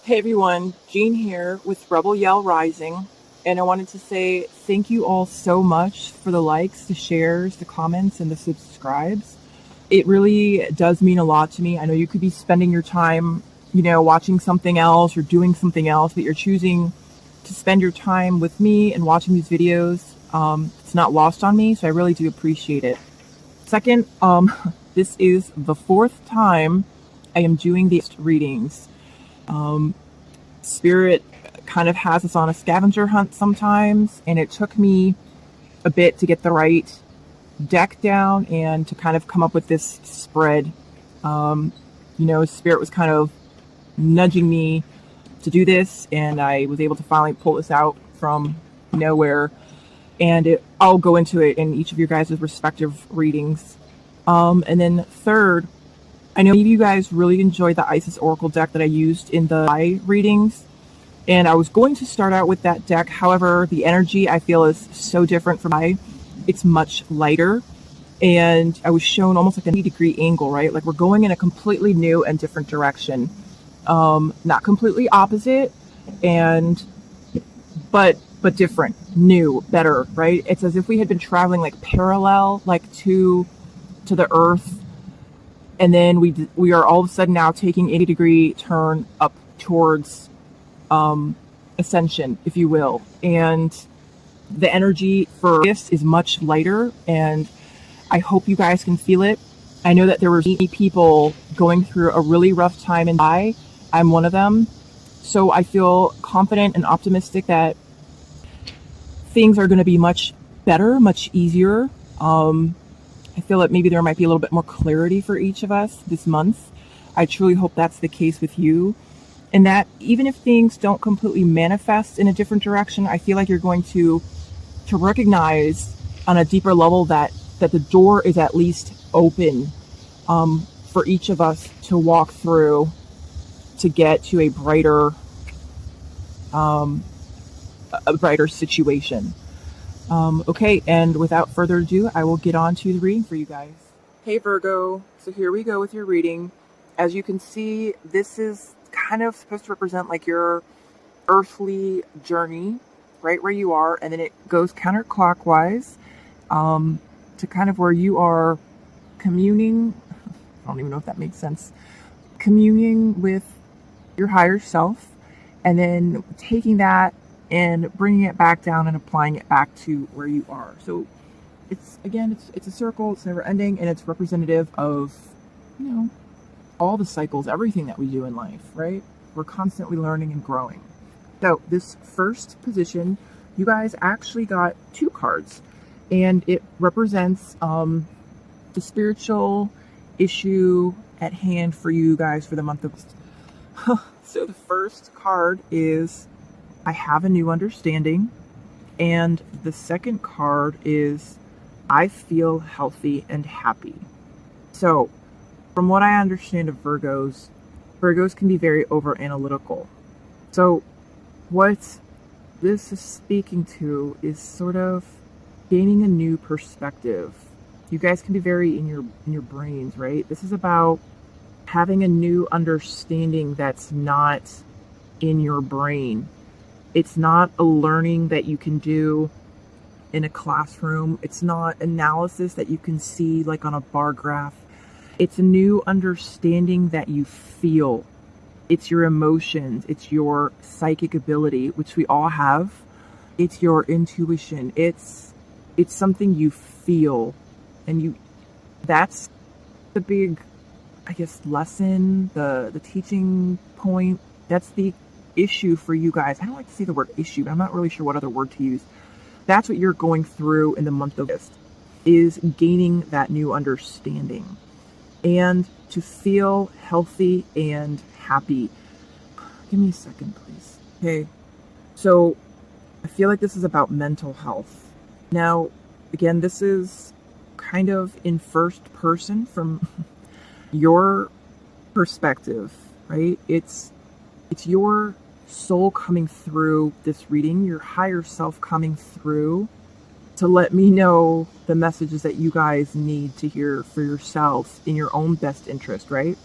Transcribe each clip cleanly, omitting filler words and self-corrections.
Hey everyone, Jean here with Rebel Yell Rising, and I wanted to say thank you all so much for the likes, the shares, the comments, and the subscribes. It really does mean a lot to me. I know you could be spending your time, watching something else or doing something else, but you're choosing to spend your time with me and watching these videos. It's not lost on me, so I really do appreciate it. Second, this is the fourth time I am doing these readings. Spirit kind of has us on a scavenger hunt sometimes, and it took me a bit to get the right deck down and to kind of come up with this spread. Spirit was kind of nudging me to do this, and I was able to finally pull this out from nowhere. And I'll go into it in each of your guys' respective readings. And then third, I know you guys really enjoyed the Isis Oracle deck that I used in the eye readings, and I was going to start out with that deck. However, the energy I feel is so different from eye. It's much lighter, and I was shown almost like a 90-degree angle, right? Like we're going in a completely new and different direction. Not completely opposite, but different, new, better, right? It's as if we had been traveling like parallel, like to the Earth. And then we are all of a sudden now taking 80-degree turn up towards ascension, if you will. And the energy for this is much lighter, and I hope you guys can feel it. I know that there were many people going through a really rough time in July. I'm one of them. So I feel confident and optimistic that things are going to be much better, much easier. I feel that maybe there might be a little bit more clarity for each of us this month. I truly hope that's the case with you. And that even if things don't completely manifest in a different direction, I feel like you're going to recognize on a deeper level that the door is at least open for each of us to walk through to get to a brighter situation. Okay, and without further ado, I will get on to the reading for you guys. Hey Virgo, so here we go with your reading. As you can see, this is kind of supposed to represent like your earthly journey, right where you are, and then it goes counterclockwise to kind of where you are communing. I don't even know if that makes sense. Communing with your higher self, and then taking that and bringing it back down and applying it back to where you are. So it's a circle, it's never ending, and it's representative of, all the cycles, everything that we do in life, right? We're constantly learning and growing. So this first position, you guys actually got 2 cards, and it represents the spiritual issue at hand for you guys for the month of So the first card is I have a new understanding, and the second card is I feel healthy and happy. So from what I understand of Virgos can be very over analytical. So what this is speaking to is sort of gaining a new perspective. You guys can be very in your brains, right? This is about having a new understanding that's not in your brain. It's not a learning that you can do in a classroom. It's not analysis that you can see like on a bar graph. It's a new understanding that you feel. It's your emotions. It's your psychic ability, which we all have. It's your intuition. It's something you feel, and that's the big, I guess, lesson, the teaching point. That's the issue for you guys. I don't like to say the word issue, but I'm not really sure what other word to use. That's what you're going through in the month of August, is gaining that new understanding and to feel healthy and happy. Give me a second, please. Okay, so I feel like this is about mental health. Now, again, this is kind of in first person from your perspective, right? It's your soul coming through this reading, your higher self coming through to let me know the messages that you guys need to hear for yourselves in your own best interest, right?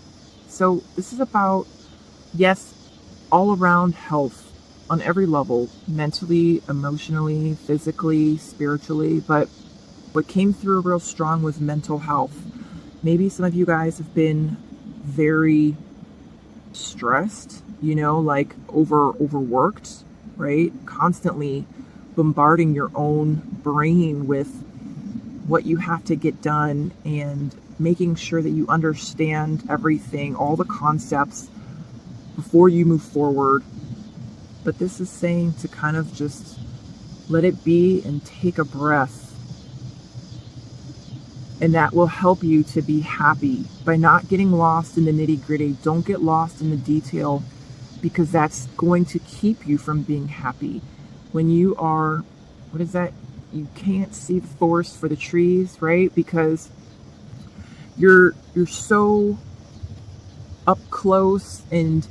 So this is about, yes, all around health on every level, mentally, emotionally, physically, spiritually. But what came through real strong was mental health. Maybe some of you guys have been very stressed, like overworked, right? Constantly bombarding your own brain with what you have to get done and making sure that you understand everything, all the concepts before you move forward. But this is saying to kind of just let it be and take a breath. And that will help you to be happy by not getting lost in the nitty-gritty. Don't get lost in the detail, because that's going to keep you from being happy. When you are, what is that? You can't see the forest for the trees, right? Because you're so up close and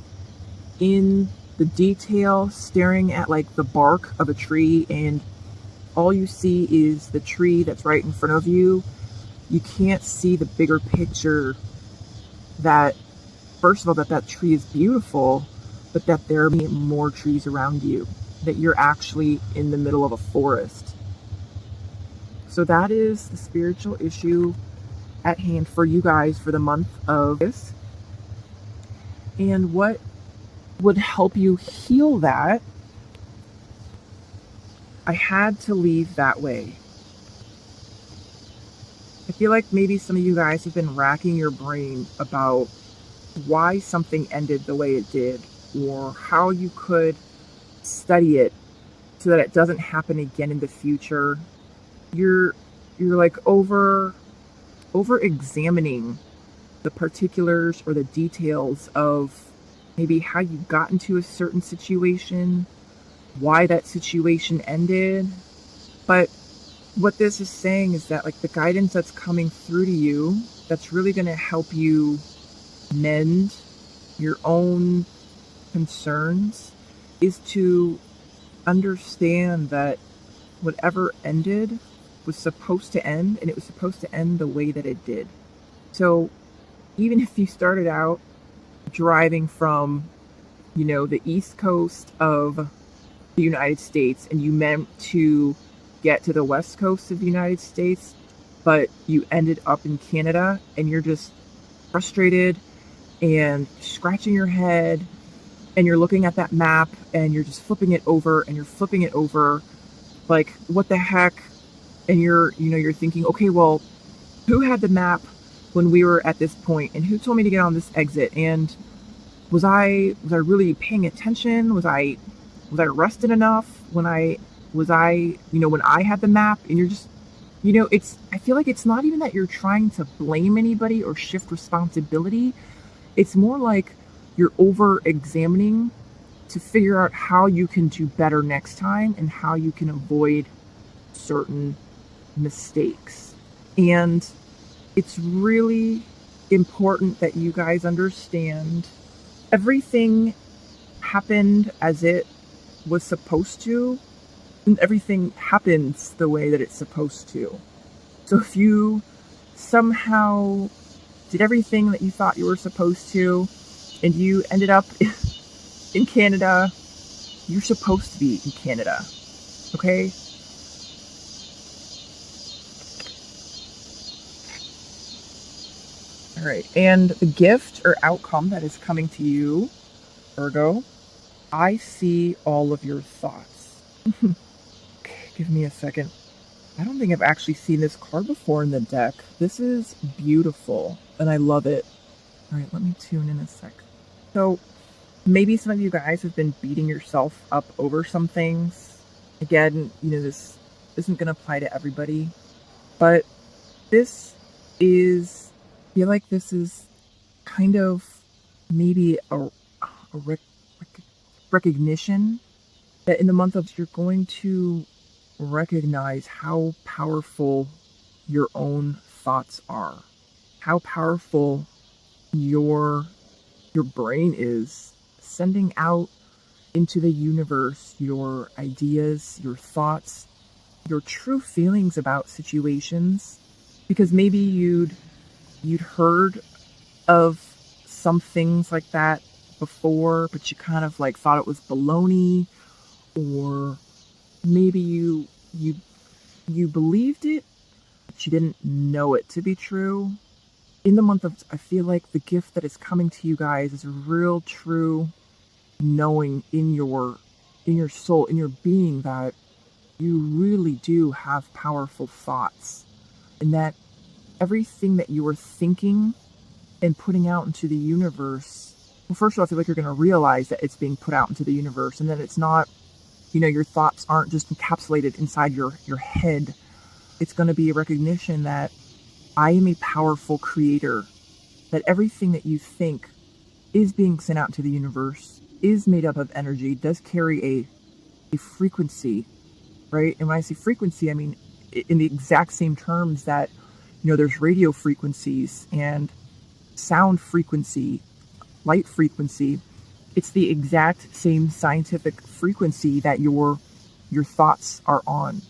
in the detail, staring at like the bark of a tree, and all you see is the tree that's right in front of you. You can't see the bigger picture, that first of all, that tree is beautiful, but that there are more trees around you, that you're actually in the middle of a forest. So that is the spiritual issue at hand for you guys for the month of August. And what would help you heal that? I had to leave that way. I feel like maybe some of you guys have been racking your brain about why something ended the way it did, or how you could study it so that it doesn't happen again in the future. You're like over examining the particulars or the details of maybe how you got into a certain situation, why that situation ended. But what this is saying is that like the guidance that's coming through to you, that's really going to help you mend your own concerns, is to understand that whatever ended was supposed to end, and it was supposed to end the way that it did. So even if you started out driving from, the East Coast of the United States and you meant to get to the West Coast of the United States, but you ended up in Canada and you're just frustrated and scratching your head, and you're looking at that map and you're just flipping it over and you're flipping it over, like, what the heck? And you're thinking, okay, well, who had the map when we were at this point, and who told me to get on this exit? And was I really paying attention? Was I rested enough when I had the map? And you're just, I feel like it's not even that you're trying to blame anybody or shift responsibility. It's more like you're over examining to figure out how you can do better next time and how you can avoid certain mistakes. And it's really important that you guys understand everything happened as it was supposed to, and everything happens the way that it's supposed to. So if you somehow did everything that you thought you were supposed to, and you ended up in Canada, you're supposed to be in Canada, okay? All right, and the gift or outcome that is coming to you, Virgo, I see all of your thoughts. Okay, give me a second. I don't think I've actually seen this card before in the deck. This is beautiful, and I love it. All right, let me tune in a sec. So maybe some of you guys have been beating yourself up over some things. Again, this isn't going to apply to everybody, but this is, I feel like this is kind of maybe a recognition that in the month of, you're going to recognize how powerful your own thoughts are, how powerful your brain is, sending out into the universe your ideas, your thoughts, your true feelings about situations. Because maybe you'd heard of some things like that before, but you kind of like thought it was baloney, or maybe you believed it, but you didn't know it to be true. In the month of, I feel like the gift that is coming to you guys is a real true knowing in your soul, in your being, that you really do have powerful thoughts, and that everything that you are thinking and putting out into the universe, well, first of all, I feel like you're going to realize that it's being put out into the universe, and that it's not, your thoughts aren't just encapsulated inside your head. It's going to be a recognition that I am a powerful creator, that everything that you think is being sent out to the universe, is made up of energy, does carry a frequency, right? And when I say frequency, I mean in the exact same terms that, there's radio frequencies and sound frequency, light frequency. It's the exact same scientific frequency that your thoughts are on.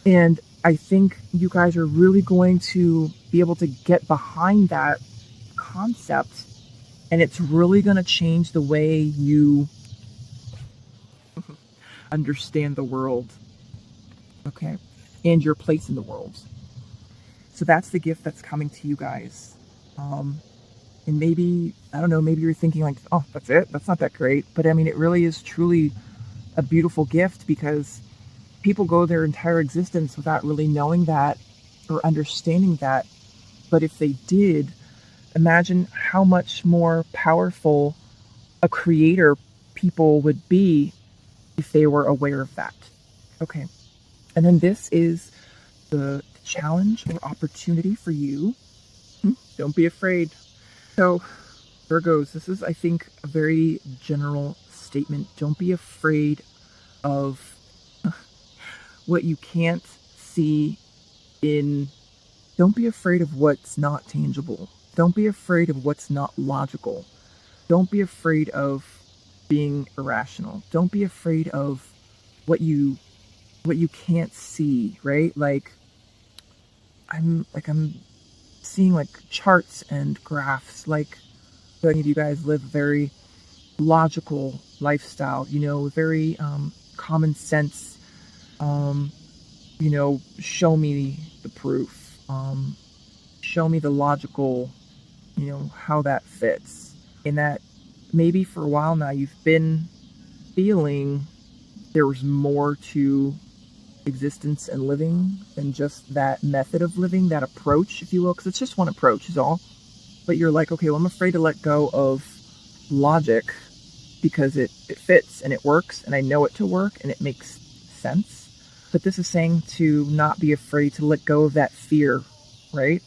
And I think you guys are really going to be able to get behind that concept, and it's really going to change the way you understand the world, okay, and your place in the world. So that's the gift that's coming to you guys. And maybe, I don't know, maybe you're thinking like, oh, that's it? That's not that great. But I mean, it really is truly a beautiful gift, because people go their entire existence without really knowing that or understanding that. But if they did, imagine how much more powerful a creator people would be if they were aware of that. Okay. And then this is the challenge or opportunity for you. Don't be afraid. So, Virgos, this is, I think, a very general statement. Don't be afraid of what you can't see don't be afraid of what's not tangible. Don't be afraid of what's not logical. Don't be afraid of being irrational. Don't be afraid of what you can't see, right? Like I'm seeing like charts and graphs. Like, so many of you guys live a very logical lifestyle, very common sense. Show me the proof. Show me the logical, how that fits. And that maybe for a while now you've been feeling there was more to existence and living than just that method of living, that approach, if you will, because it's just one approach is all. But you're like, okay, well, I'm afraid to let go of logic because it fits and it works and I know it to work and it makes sense. But this is saying to not be afraid to let go of that fear, right?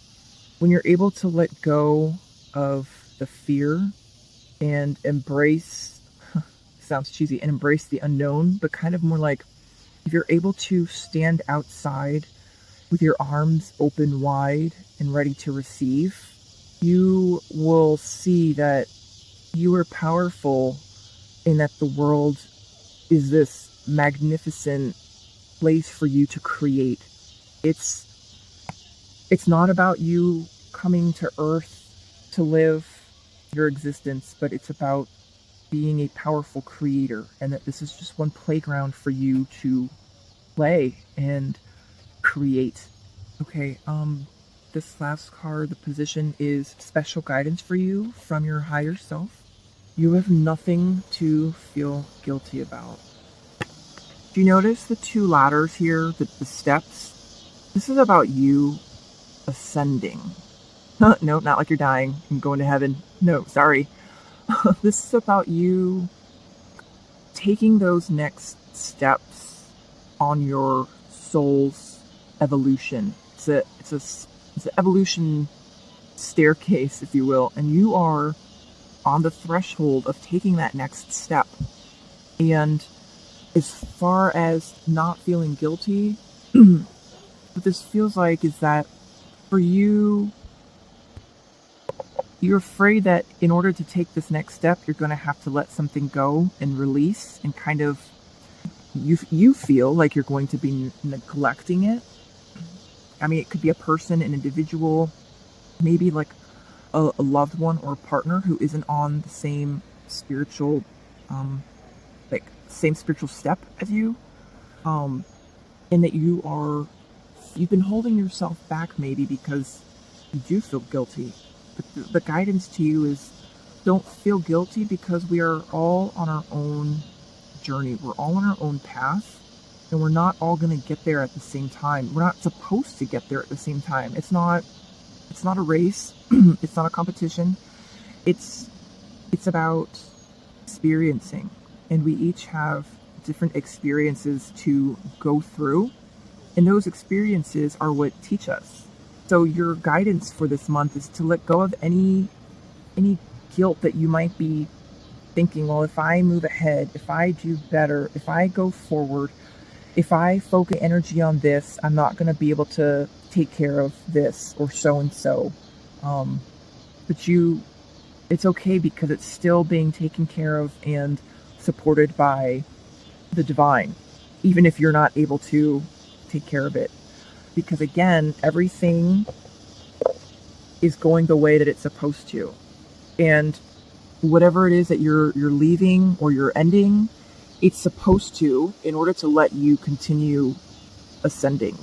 When you're able to let go of the fear and embrace, sounds cheesy, and embrace the unknown, but kind of more like if you're able to stand outside with your arms open wide and ready to receive, you will see that you are powerful and that the world is this magnificent place for you to create. It's not about you coming to Earth to live your existence, but it's about being a powerful creator, and that this is just one playground for you to play and create. Okay, this last card, the position is special guidance for you from your higher self. You have nothing to feel guilty about. Do you notice the two ladders here, the steps? This is about you ascending. No, not like you're dying and going to heaven. No, sorry. This is about you taking those next steps on your soul's evolution. It's an evolution staircase, if you will, and you are on the threshold of taking that next step. And as far as not feeling guilty, what this feels like is that for you, you're afraid that in order to take this next step, you're going to have to let something go and release, and kind of you feel like you're going to be neglecting it. I mean, it could be a person, an individual, maybe like a loved one or a partner who isn't on the same spiritual, like same spiritual step as you, and that you've been holding yourself back maybe because you do feel guilty. But the guidance to you is don't feel guilty, because we are all on our own journey. We're all on our own path, and we're not all going to get there at the same time. We're not supposed to get there at the same time. It's not a race. It's not a competition. It's about experiencing, and we each have different experiences to go through, and those experiences are what teach us. So your guidance for this month is to let go of any guilt that you might be thinking, well, if I move ahead, if I do better, if I go forward, if I focus energy on this, I'm not going to be able to take care of this or so and so. But it's okay, because it's still being taken care of and supported by the divine, even if you're not able to take care of it. Because again, everything is going the way that it's supposed to. And whatever it is that you're leaving or you're ending, it's supposed to, in order to let you continue ascending.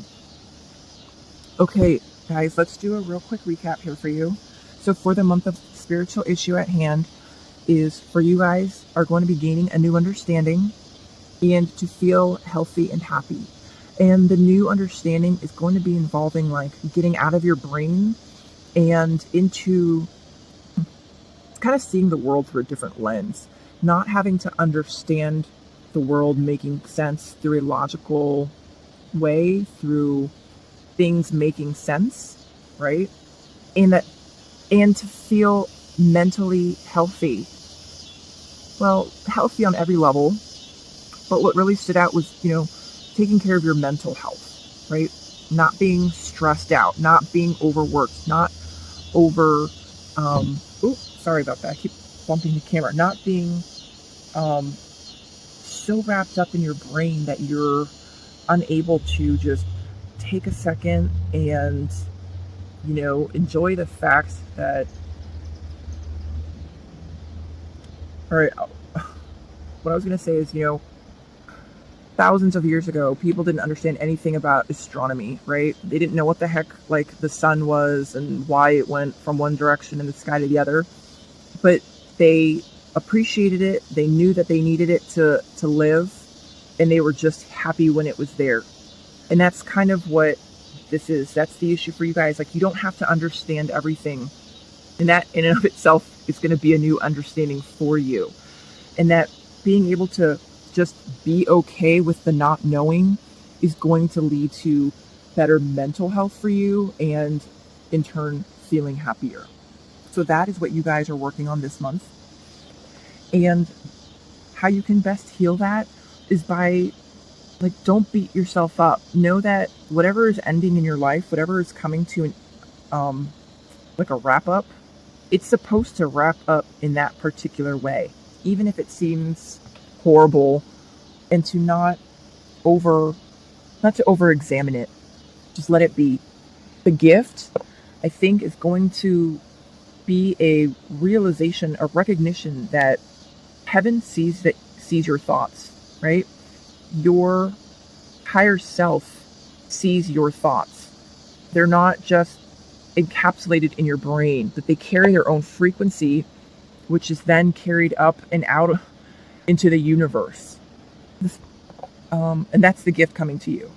Okay, guys, let's do a real quick recap here for you. So for the month of spiritual issue at hand is for you guys are going to be gaining a new understanding and to feel healthy and happy. And the new understanding is going to be involving like getting out of your brain and into kind of seeing the world through a different lens, not having to understand the world making sense through a logical way, through things making sense, right? And to feel mentally healthy. Well, healthy on every level, but what really stood out was, taking care of your mental health, right? Not being stressed out, not being overworked, not sorry about that. I keep bumping the camera. Not being so wrapped up in your brain that you're unable to just take a second and, enjoy the fact that, all right, what I was going to say is, thousands of years ago, people didn't understand anything about astronomy, right? They didn't know what the heck, like, the sun was and why it went from one direction in the sky to the other. But they appreciated it. They knew that they needed it to live, and they were just happy when it was there. And that's kind of what this is. That's the issue for you guys. Like, you don't have to understand everything. And that in and of itself is going to be a new understanding for you. And that being able to just be okay with the not knowing is going to lead to better mental health for you, and in turn feeling happier. So that is what you guys are working on this month. And how you can best heal that is by, don't beat yourself up. Know that whatever is ending in your life, whatever is coming to a wrap up, it's supposed to wrap up in that particular way, even if it seems horrible, and to not to over-examine it. Just let it be. The gift, I think, is going to be a realization, a recognition that heaven sees your thoughts, right? Your higher self sees your thoughts. They're not just encapsulated in your brain, but they carry their own frequency, which is then carried up and out into the universe. And that's the gift coming to you.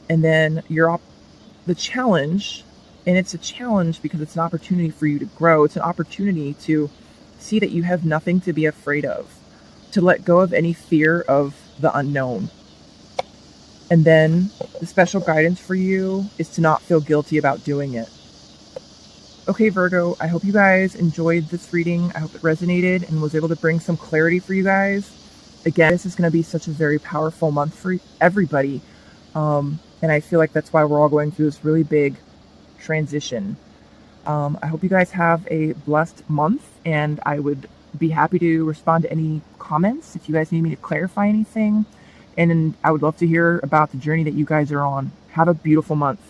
And then the challenge, and it's a challenge because it's an opportunity for you to grow. It's an opportunity to see that you have nothing to be afraid of, to let go of any fear of the unknown. And then the special guidance for you is to not feel guilty about doing it. Okay, Virgo, I hope you guys enjoyed this reading. I hope it resonated and was able to bring some clarity for you guys. Again, this is going to be such a very powerful month for everybody. And I feel like that's why we're all going through this really big transition. I hope you guys have a blessed month, and I would be happy to respond to any comments if you guys need me to clarify anything. And I would love to hear about the journey that you guys are on. Have a beautiful month.